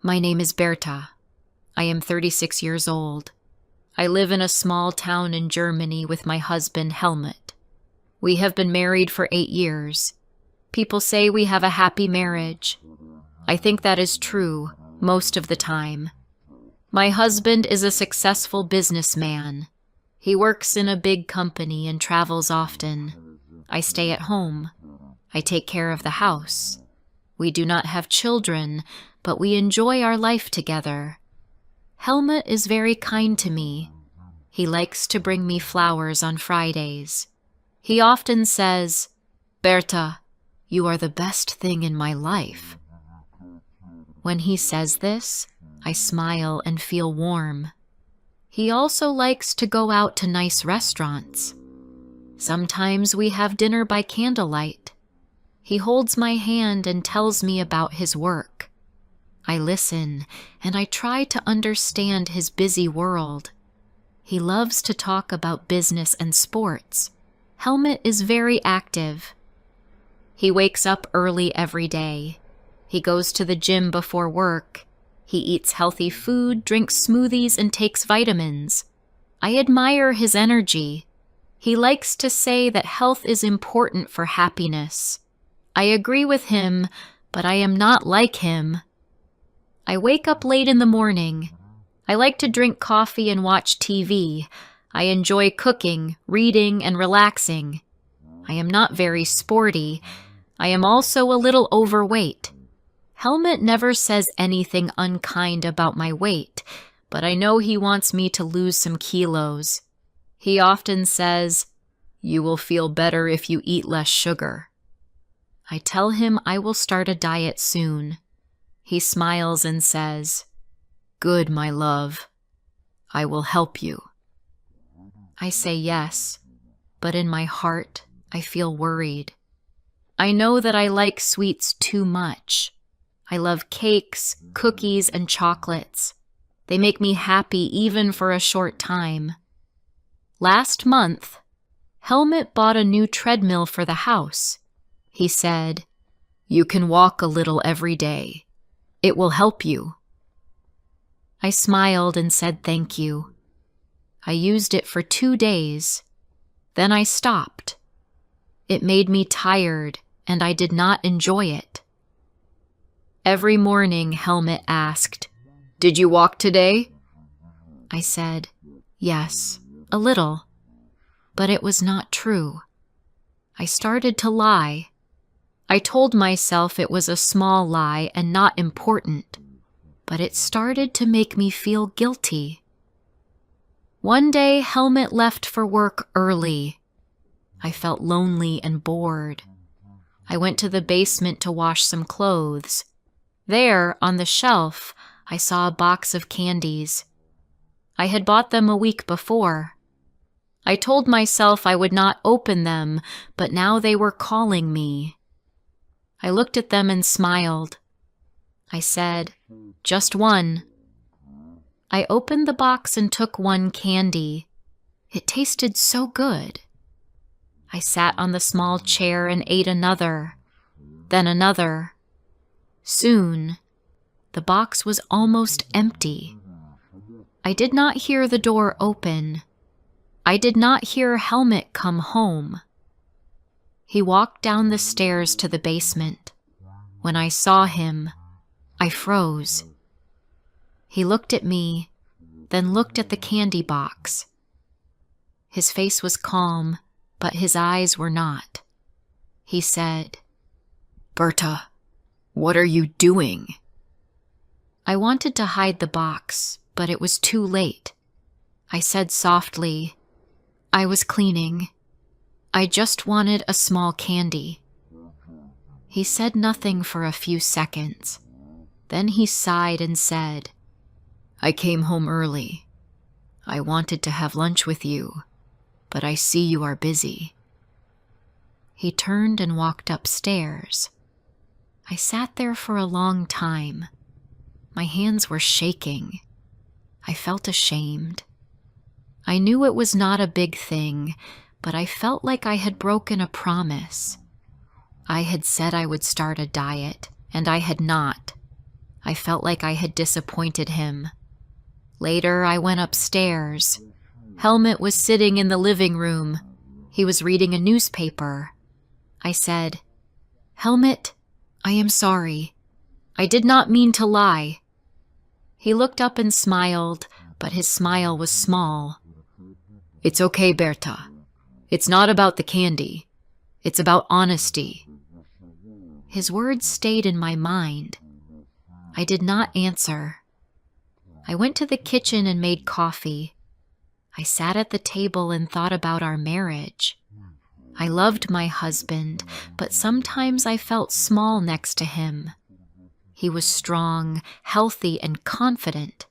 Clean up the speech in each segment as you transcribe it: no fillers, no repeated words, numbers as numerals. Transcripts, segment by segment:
My name is Berta. I am 36 years old. I live in a small town in Germany with my husband, Helmut. We have been married for 8 years. People say we have a happy marriage. I think that is true most of the time. My husband is a successful businessman. He works in a big company and travels often. I stay at home. I take care of the house. We do not have children, but we enjoy our life together. Helmut is very kind to me. He likes to bring me flowers on Fridays. He often says, "Berta, you are the best thing in my life." When he says this, I smile and feel warm. He also likes to go out to nice restaurants. Sometimes we have dinner by candlelight. He holds my hand and tells me about his work. I listen, and I try to understand his busy world. He loves to talk about business and sports. Helmut is very active. He wakes up early every day. He goes to the gym before work. He eats healthy food, drinks smoothies, and takes vitamins. I admire his energy. He likes to say that health is important for happiness. I agree with him, but I am not like him. I wake up late in the morning. I like to drink coffee and watch TV. I enjoy cooking, reading, and relaxing. I am not very sporty. I am also a little overweight. Helmut never says anything unkind about my weight, but I know he wants me to lose some kilos. He often says, "You will feel better if you eat less sugar." I tell him I will start a diet soon. He smiles and says, "Good, my love. I will help you." I say yes, but in my heart, I feel worried. I know that I like sweets too much. I love cakes, cookies, and chocolates. They make me happy even for a short time. Last month, Helmut bought a new treadmill for the house. He said, "You can walk a little every day. It will help you." I smiled and said thank you. I used it for 2 days. Then I stopped. It made me tired, and I did not enjoy it. Every morning, Helmut asked, "Did you walk today?" I said, "Yes, a little." But it was not true. I started to lie. I told myself it was a small lie and not important, but it started to make me feel guilty. One day, Helmut left for work early. I felt lonely and bored. I went to the basement to wash some clothes. There, on the shelf, I saw a box of candies. I had bought them a week before. I told myself I would not open them, but now they were calling me. I looked at them and smiled. I said, "Just one." I opened the box and took one candy. It tasted so good. I sat on the small chair and ate another, then another. Soon, the box was almost empty. I did not hear the door open. I did not hear Helmut come home. He walked down the stairs to the basement. When I saw him, I froze. He looked at me, then looked at the candy box. His face was calm, but his eyes were not. He said, "Berta, what are you doing?" I wanted to hide the box, but it was too late. I said softly, "I was cleaning. I just wanted a small candy." He said nothing for a few seconds. Then he sighed and said, "I came home early. I wanted to have lunch with you, but I see you are busy." He turned and walked upstairs. I sat there for a long time. My hands were shaking. I felt ashamed. I knew it was not a big thing, but I felt like I had broken a promise. I had said I would start a diet, and I had not. I felt like I had disappointed him. Later, I went upstairs. Helmut was sitting in the living room. He was reading a newspaper. I said, "Helmut, I am sorry. I did not mean to lie." He looked up and smiled, but his smile was small. "It's okay, Berta. It's not about the candy. It's about honesty." His words stayed in my mind. I did not answer. I went to the kitchen and made coffee. I sat at the table and thought about our marriage. I loved my husband, but sometimes I felt small next to him. He was strong, healthy, and confident.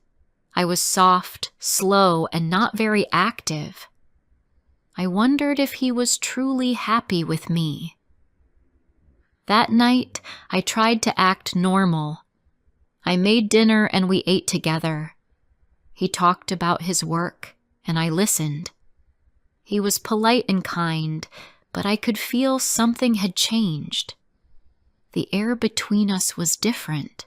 I was soft, slow, and not very active. I wondered if he was truly happy with me. That night, I tried to act normal. I made dinner and we ate together. He talked about his work, and I listened. He was polite and kind, but I could feel something had changed. The air between us was different.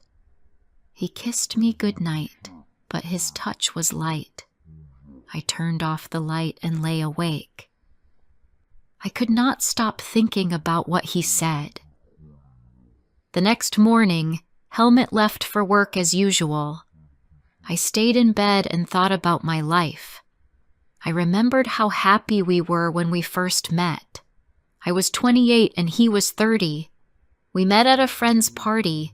He kissed me goodnight, but his touch was light. I turned off the light and lay awake. I could not stop thinking about what he said. The next morning, Helmut left for work as usual. I stayed in bed and thought about my life. I remembered how happy we were when we first met. I was 28 and he was 30. We met at a friend's party.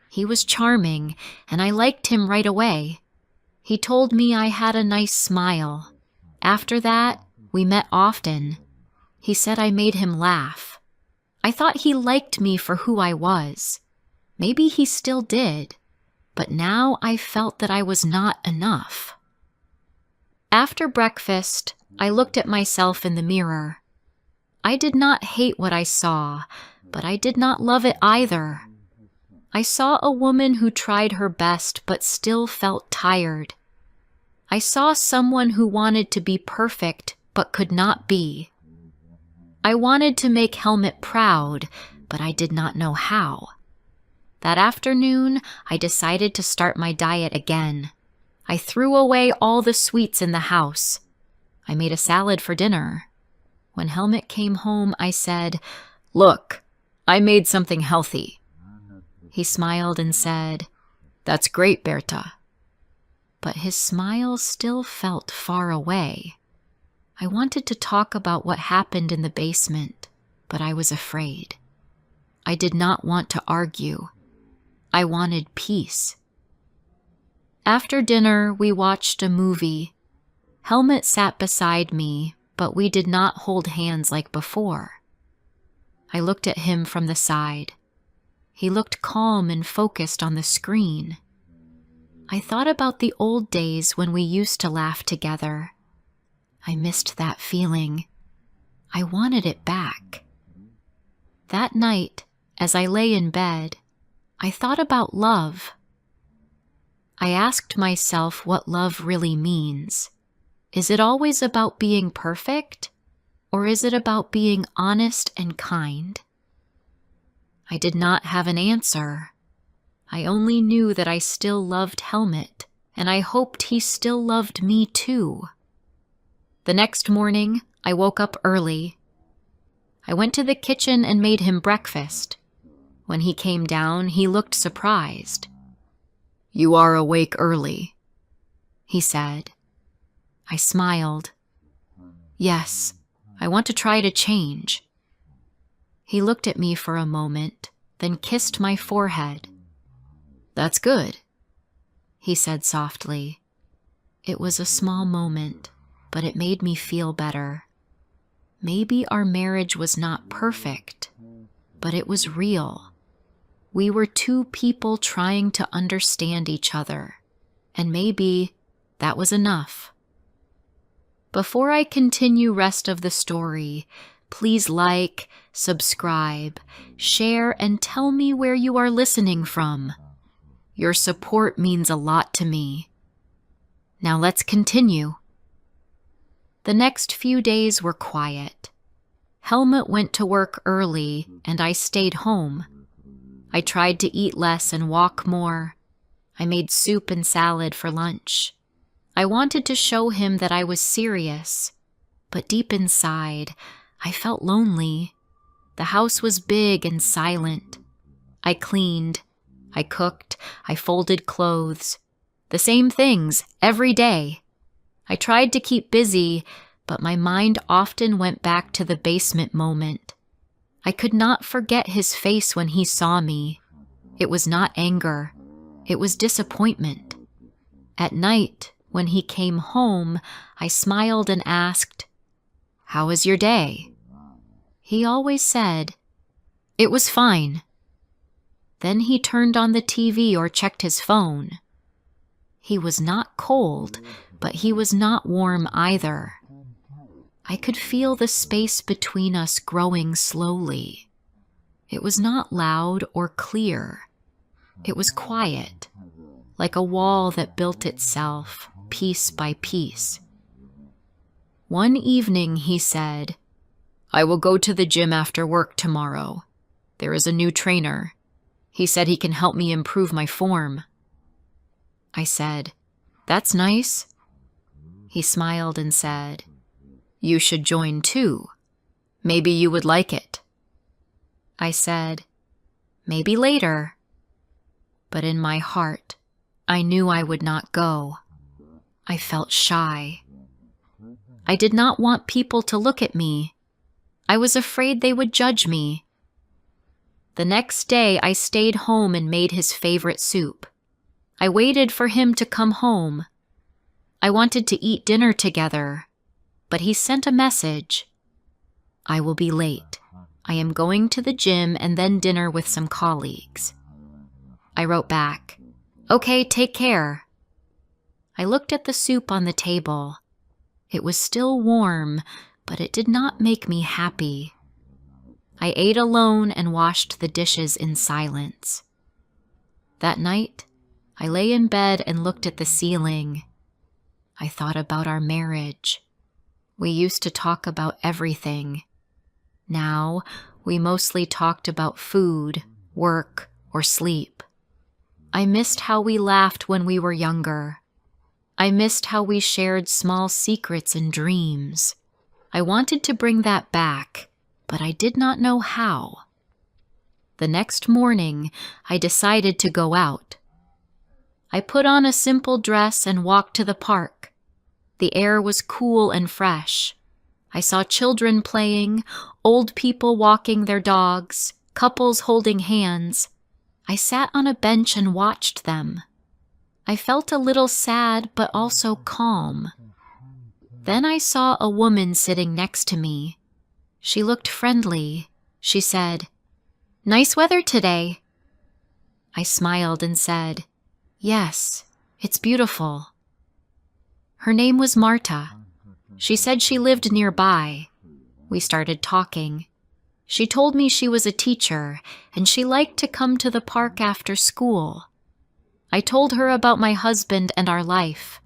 He was charming, and I liked him right away. He told me I had a nice smile. After that, we met often. He said I made him laugh. I thought he liked me for who I was. Maybe he still did, but now I felt that I was not enough. After breakfast, I looked at myself in the mirror. I did not hate what I saw, but I did not love it either. I saw a woman who tried her best but still felt tired. I saw someone who wanted to be perfect but could not be. I wanted to make Helmut proud, but I did not know how. That afternoon, I decided to start my diet again. I threw away all the sweets in the house. I made a salad for dinner. When Helmut came home, I said, "Look, I made something healthy." He smiled and said, "That's great, Berta." But his smile still felt far away. I wanted to talk about what happened in the basement, but I was afraid. I did not want to argue. I wanted peace. After dinner, we watched a movie. Helmut sat beside me, but we did not hold hands like before. I looked at him from the side. He looked calm and focused on the screen. I thought about the old days when we used to laugh together. I missed that feeling. I wanted it back. That night, as I lay in bed, I thought about love. I asked myself what love really means. Is it always about being perfect, or is it about being honest and kind? I did not have an answer. I only knew that I still loved Helmut, and I hoped he still loved me too. The next morning, I woke up early. I went to the kitchen and made him breakfast. When he came down, he looked surprised. "You are awake early," he said. I smiled. "Yes, I want to try to change." He looked at me for a moment, then kissed my forehead. "That's good," he said softly. It was a small moment, but it made me feel better. Maybe our marriage was not perfect, but it was real. We were two people trying to understand each other, and maybe that was enough. Before I continue rest of the story, please like, subscribe, share, and tell me where you are listening from. Your support means a lot to me. Now let's continue. The next few days were quiet. Helmut went to work early, and I stayed home. I tried to eat less and walk more. I made soup and salad for lunch. I wanted to show him that I was serious, but deep inside, I felt lonely. The house was big and silent. I cleaned, I cooked, I folded clothes. The same things every day. I tried to keep busy, but my mind often went back to the basement moment. I could not forget his face when he saw me. It was not anger. It was disappointment. At night, when he came home, I smiled and asked, "How was your day?" He always said, "It was fine." Then he turned on the TV or checked his phone. He was not cold, but he was not warm either. I could feel the space between us growing slowly. It was not loud or clear. It was quiet, like a wall that built itself, piece by piece. One evening he said, "I will go to the gym after work tomorrow. There is a new trainer. He said he can help me improve my form." I said, "That's nice." He smiled and said, "You should join too. Maybe you would like it." I said, "Maybe later." But in my heart, I knew I would not go. I felt shy. I did not want people to look at me. I was afraid they would judge me. The next day, I stayed home and made his favorite soup. I waited for him to come home. I wanted to eat dinner together, but he sent a message. "I will be late. I am going to the gym and then dinner with some colleagues." I wrote back, "Okay, take care." I looked at the soup on the table. It was still warm, but it did not make me happy. I ate alone and washed the dishes in silence. That night, I lay in bed and looked at the ceiling. I thought about our marriage. We used to talk about everything. Now, we mostly talked about food, work, or sleep. I missed how we laughed when we were younger. I missed how we shared small secrets and dreams. I wanted to bring that back, but I did not know how. The next morning, I decided to go out. I put on a simple dress and walked to the park. The air was cool and fresh. I saw children playing, old people walking their dogs, couples holding hands. I sat on a bench and watched them. I felt a little sad, but also calm. Then I saw a woman sitting next to me. She looked friendly. She said, "Nice weather today." I smiled and said, "Yes, it's beautiful." Her name was Marta. She said she lived nearby. We started talking. She told me she was a teacher and she liked to come to the park after school. I told her about my husband and our life.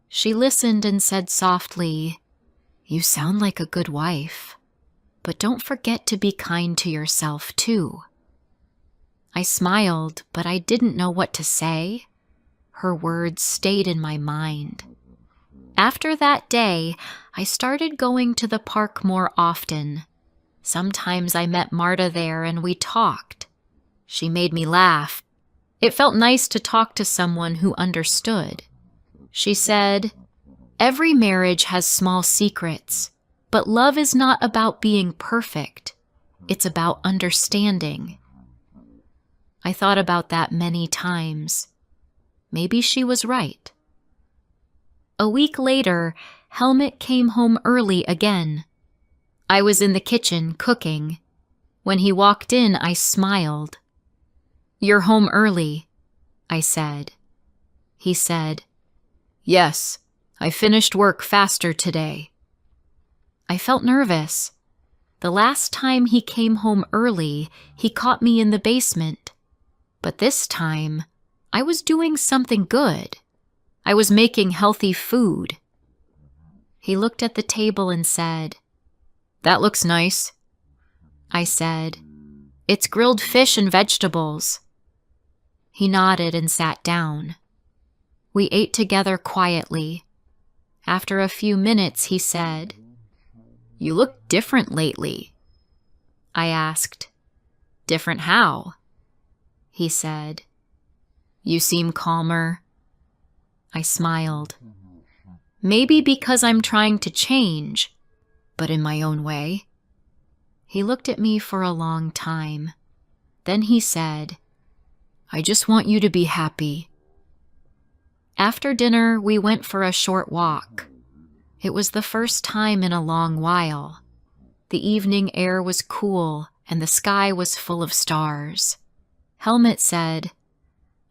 She listened and said softly, "You sound like a good wife, but don't forget to be kind to yourself too." I smiled, but I didn't know what to say. Her words stayed in my mind. After that day, I started going to the park more often. Sometimes I met Marta there and we talked. She made me laugh. It felt nice to talk to someone who understood. She said, "Every marriage has small secrets, but love is not about being perfect. It's about understanding." I thought about that many times. Maybe she was right. A week later, Helmut came home early again. I was in the kitchen cooking. When he walked in, I smiled. "You're home early," I said. He said, "Yes, I finished work faster today." I felt nervous. The last time he came home early, he caught me in the basement. But this time, I was doing something good. I was making healthy food. He looked at the table and said, "That looks nice." I said, "It's grilled fish and vegetables." He nodded and sat down. We ate together quietly. After a few minutes, he said, "You look different lately." I asked, "Different how?" He said, "You seem calmer." I smiled. "Maybe because I'm trying to change, but in my own way." He looked at me for a long time. Then he said, "I just want you to be happy." After dinner, we went for a short walk. It was the first time in a long while. The evening air was cool and the sky was full of stars. Helmut said,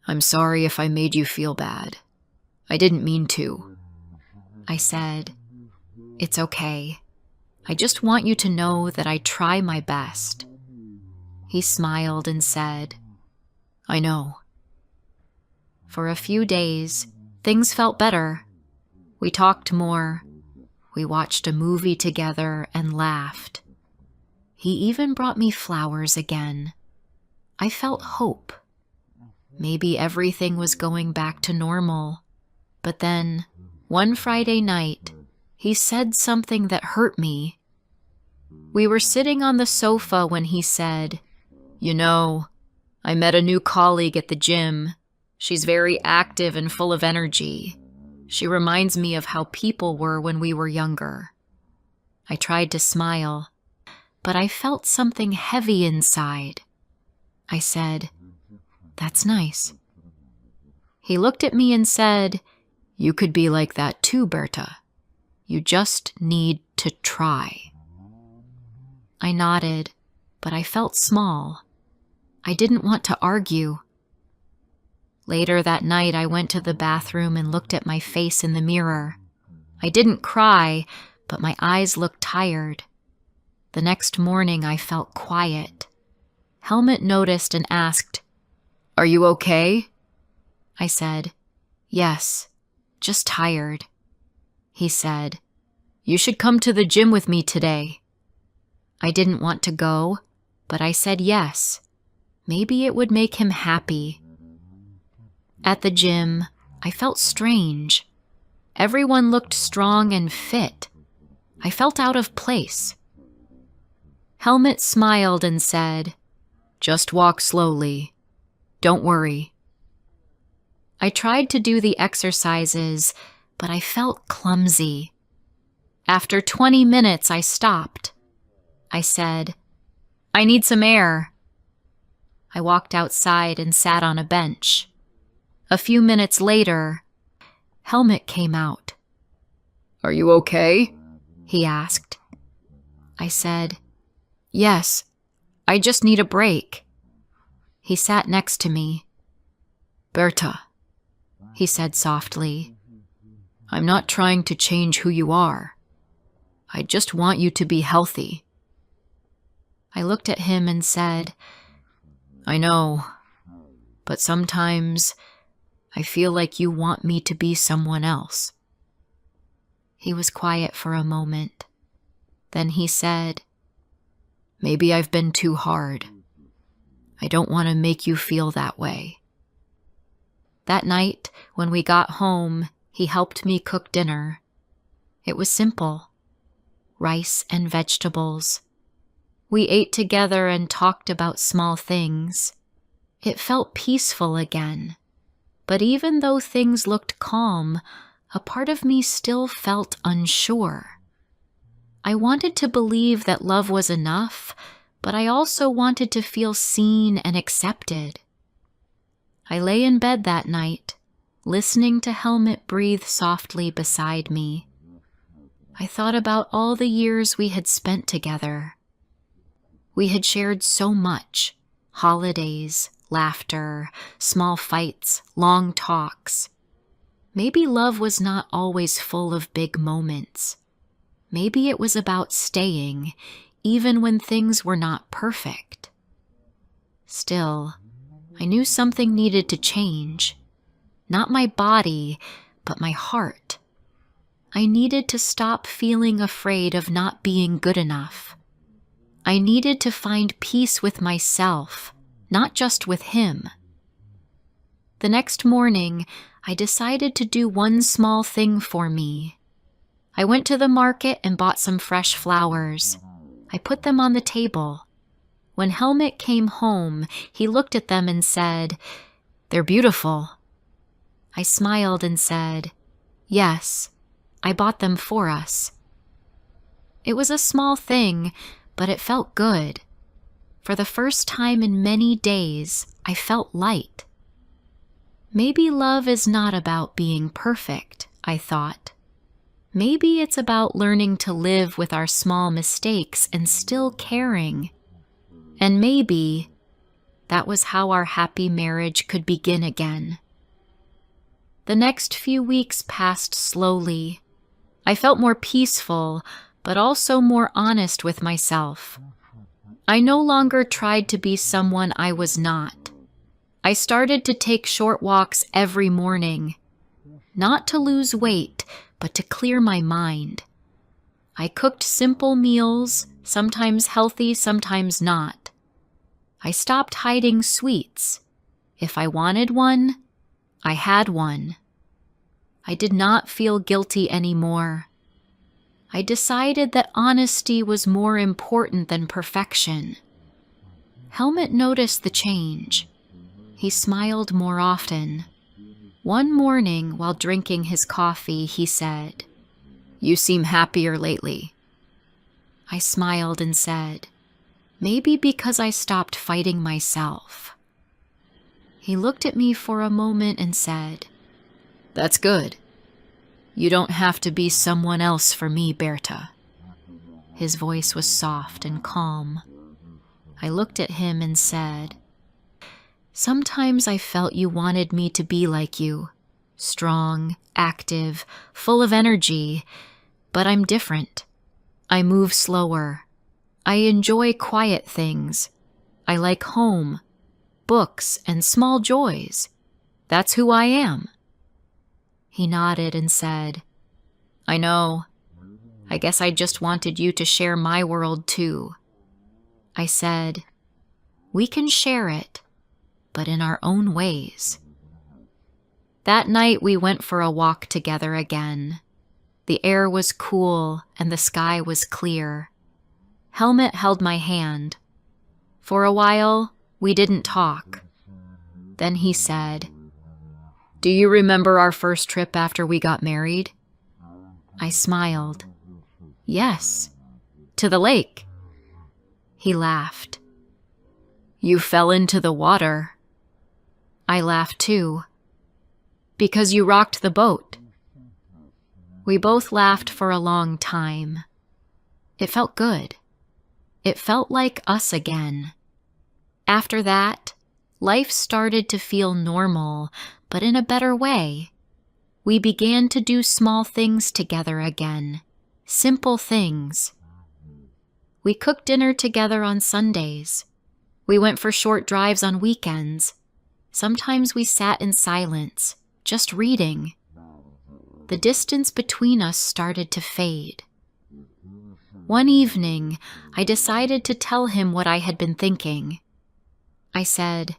"I'm sorry if I made you feel bad. I didn't mean to." I said, "It's okay. I just want you to know that I try my best." He smiled and said, "I know." For a few days, things felt better. We talked more. We watched a movie together and laughed. He even brought me flowers again. I felt hope. Maybe everything was going back to normal. But then, one Friday night, he said something that hurt me. We were sitting on the sofa when he said, "You know, I met a new colleague at the gym. She's very active and full of energy. She reminds me of how people were when we were younger." I tried to smile, but I felt something heavy inside. I said, "That's nice." He looked at me and said, "You could be like that too, Berta. You just need to try." I nodded, but I felt small. I didn't want to argue. Later that night, I went to the bathroom and looked at my face in the mirror. I didn't cry, but my eyes looked tired. The next morning, I felt quiet. Helmut noticed and asked, "Are you okay?" I said, "Yes, just tired." He said, "You should come to the gym with me today." I didn't want to go, but I said yes. Maybe it would make him happy. At the gym, I felt strange. Everyone looked strong and fit. I felt out of place. Helmut smiled and said, "Just walk slowly. Don't worry." I tried to do the exercises, but I felt clumsy. After 20 minutes, I stopped. I said, "I need some air." I walked outside and sat on a bench. A few minutes later, Helmut came out. "Are you okay?" he asked. I said, "Yes, I just need a break." He sat next to me. "Berta," he said softly, "I'm not trying to change who you are. I just want you to be healthy." I looked at him and said, "I know, but sometimes I feel like you want me to be someone else." He was quiet for a moment. Then he said, "Maybe I've been too hard. I don't want to make you feel that way." That night, when we got home, he helped me cook dinner. It was simple: rice and vegetables. We ate together and talked about small things. It felt peaceful again. But even though things looked calm, a part of me still felt unsure. I wanted to believe that love was enough, but I also wanted to feel seen and accepted. I lay in bed that night, listening to Helmut breathe softly beside me. I thought about all the years we had spent together. We had shared so much: holidays, laughter, small fights, long talks. Maybe love was not always full of big moments. Maybe it was about staying, even when things were not perfect. Still, I knew something needed to change. Not my body, but my heart. I needed to stop feeling afraid of not being good enough. I needed to find peace with myself, not just with him. The next morning, I decided to do one small thing for me. I went to the market and bought some fresh flowers. I put them on the table. When Helmut came home, he looked at them and said, "They're beautiful." I smiled and said, "Yes, I bought them for us." It was a small thing, but it felt good. For the first time in many days, I felt light. Maybe love is not about being perfect, I thought. Maybe it's about learning to live with our small mistakes and still caring. And maybe that was how our happy marriage could begin again. The next few weeks passed slowly. I felt more peaceful, but also more honest with myself. I no longer tried to be someone I was not. I started to take short walks every morning, not to lose weight, but to clear my mind. I cooked simple meals, sometimes healthy, sometimes not. I stopped hiding sweets. If I wanted one, I had one. I did not feel guilty anymore. I decided that honesty was more important than perfection. Helmut noticed the change. He smiled more often. One morning, while drinking his coffee, he said, "You seem happier lately." I smiled and said, "Maybe because I stopped fighting myself." He looked at me for a moment and said, "That's good. You don't have to be someone else for me, Berta." His voice was soft and calm. I looked at him and said, "Sometimes I felt you wanted me to be like you, strong, active, full of energy, but I'm different. I move slower. I enjoy quiet things. I like home, books, and small joys. That's who I am." He nodded and said, "I know. I guess I just wanted you to share my world too." I said, "We can share it, but in our own ways." That night we went for a walk together again. The air was cool and the sky was clear. Helmut held my hand. For a while, we didn't talk. Then he said, "Do you remember our first trip after we got married?" I smiled. "Yes, to the lake." He laughed. "You fell into the water." I laughed too. "Because you rocked the boat." We both laughed for a long time. It felt good. It felt like us again. After that, life started to feel normal, but in a better way. We began to do small things together again, simple things. We cooked dinner together on Sundays. We went for short drives on weekends. Sometimes we sat in silence, just reading. The distance between us started to fade. One evening, I decided to tell him what I had been thinking. I said,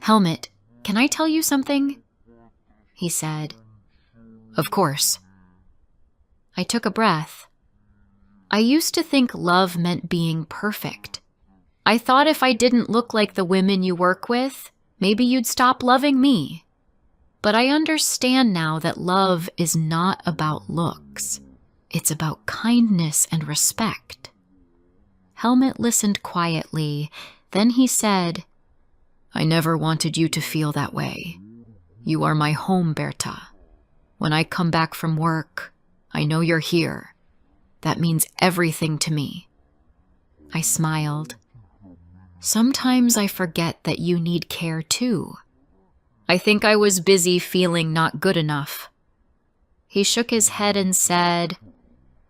"Helmut, can I tell you something?" He said, "Of course." I took a breath. I used to think love meant being perfect. I thought if I didn't look like the women you work with, maybe you'd stop loving me. But I understand now that love is not about looks. It's about kindness and respect. Helmut listened quietly. Then he said, "I never wanted you to feel that way. You are my home, Berta. When I come back from work, I know you're here. That means everything to me." I smiled. "Sometimes I forget that you need care too." I think I was busy feeling not good enough. He shook his head and said,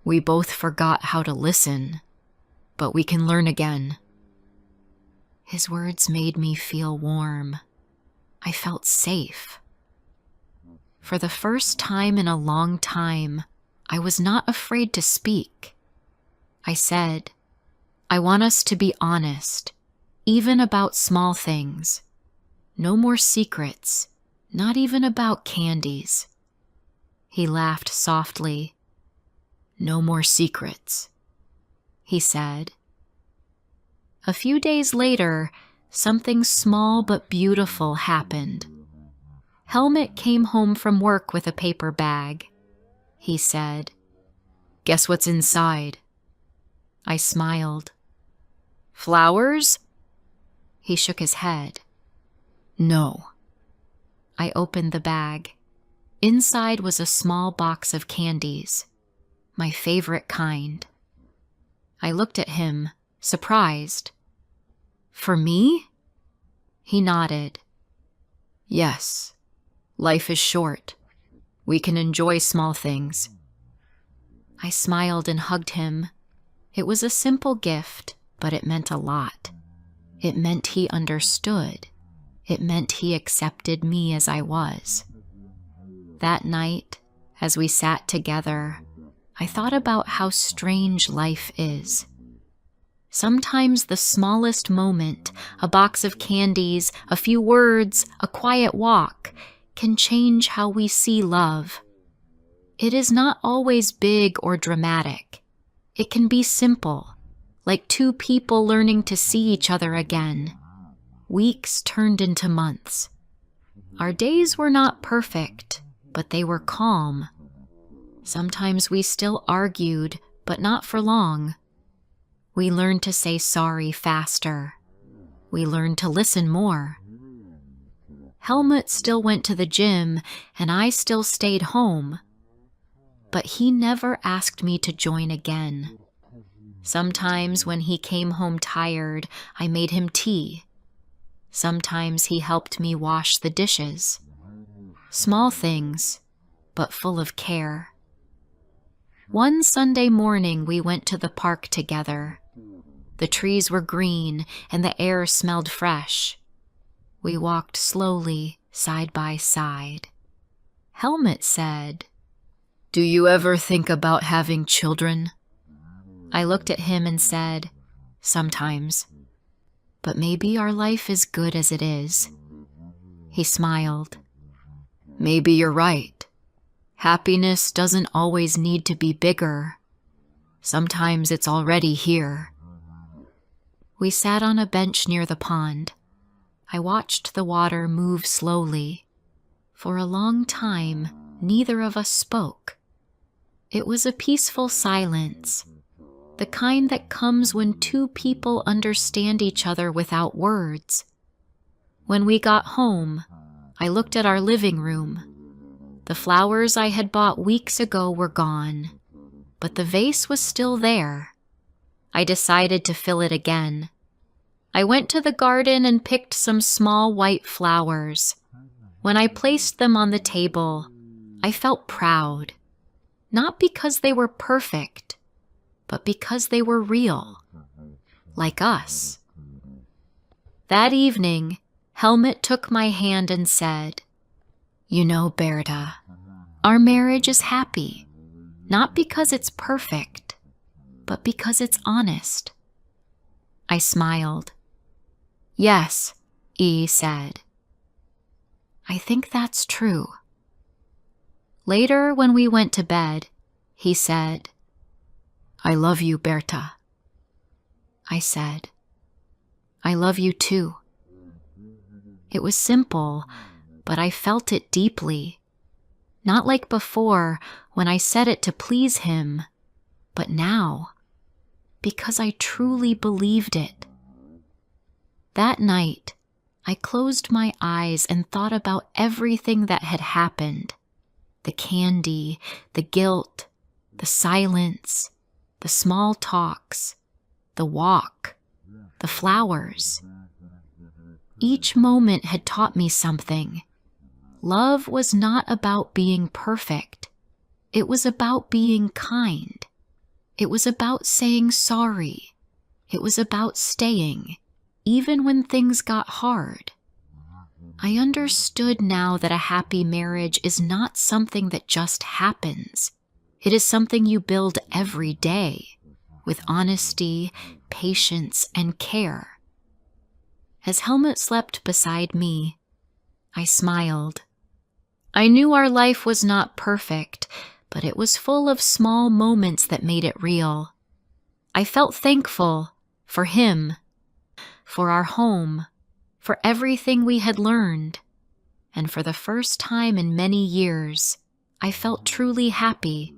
"We both forgot how to listen, but we can learn again." His words made me feel warm. I felt safe. For the first time in a long time, I was not afraid to speak. I said, "I want us to be honest, even about small things." No more secrets, not even about candies. He laughed softly. No more secrets, he said. A few days later, something small but beautiful happened. Helmut came home from work with a paper bag. He said, "Guess what's inside?" I smiled. "Flowers?" He shook his head. "No." I opened the bag. Inside was a small box of candies, my favorite kind. I looked at him, surprised. "For me?" He nodded. "Yes. Life is short. We can enjoy small things." I smiled and hugged him. It was a simple gift, but it meant a lot. It meant he understood. It meant he accepted me as I was. That night, as we sat together, I thought about how strange life is. Sometimes the smallest moment, a box of candies, a few words, a quiet walk, can change how we see love. It is not always big or dramatic. It can be simple, like two people learning to see each other again. Weeks turned into months. Our days were not perfect, but they were calm. Sometimes we still argued, but not for long. We learned to say sorry faster. We learned to listen more. Helmut still went to the gym, and I still stayed home. But he never asked me to join again. Sometimes when he came home tired, I made him tea. Sometimes he helped me wash the dishes. Small things, but full of care. One Sunday morning we went to the park together. The trees were green and the air smelled fresh. We walked slowly, side by side. Helmut said, "Do you ever think about having children?" I looked at him and said, "Sometimes. But maybe our life is good as it is." He smiled. "Maybe you're right. Happiness doesn't always need to be bigger. Sometimes it's already here." We sat on a bench near the pond. I watched the water move slowly. For a long time, neither of us spoke. It was a peaceful silence, the kind that comes when two people understand each other without words. When we got home, I looked at our living room. The flowers I had bought weeks ago were gone, but the vase was still there. I decided to fill it again. I went to the garden and picked some small white flowers. When I placed them on the table, I felt proud. Not because they were perfect, but because they were real, like us. That evening, Helmut took my hand and said, "You know, Berta, our marriage is happy, not because it's perfect, but because it's honest." I smiled. "Yes," he said. "I think that's true." Later, when we went to bed, he said, "I love you, Berta." I said, "I love you too." It was simple, but I felt it deeply. Not like before, when I said it to please him, but now, because I truly believed it. That night, I closed my eyes and thought about everything that had happened. The candy, the guilt, the silence, the small talks, the walk, the flowers. Each moment had taught me something. Love was not about being perfect. It was about being kind. It was about saying sorry. It was about staying, even when things got hard. I understood now that a happy marriage is not something that just happens. It is something you build every day, with honesty, patience, and care. As Helmut slept beside me, I smiled. I knew our life was not perfect, but it was full of small moments that made it real. I felt thankful for him, for our home, for everything we had learned, and for the first time in many years, I felt truly happy.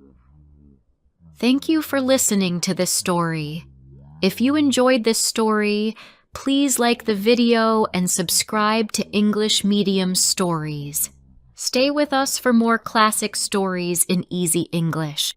Thank you for listening to this story. If you enjoyed this story, please like the video and subscribe to English Medium Stories. Stay with us for more classic stories in easy English.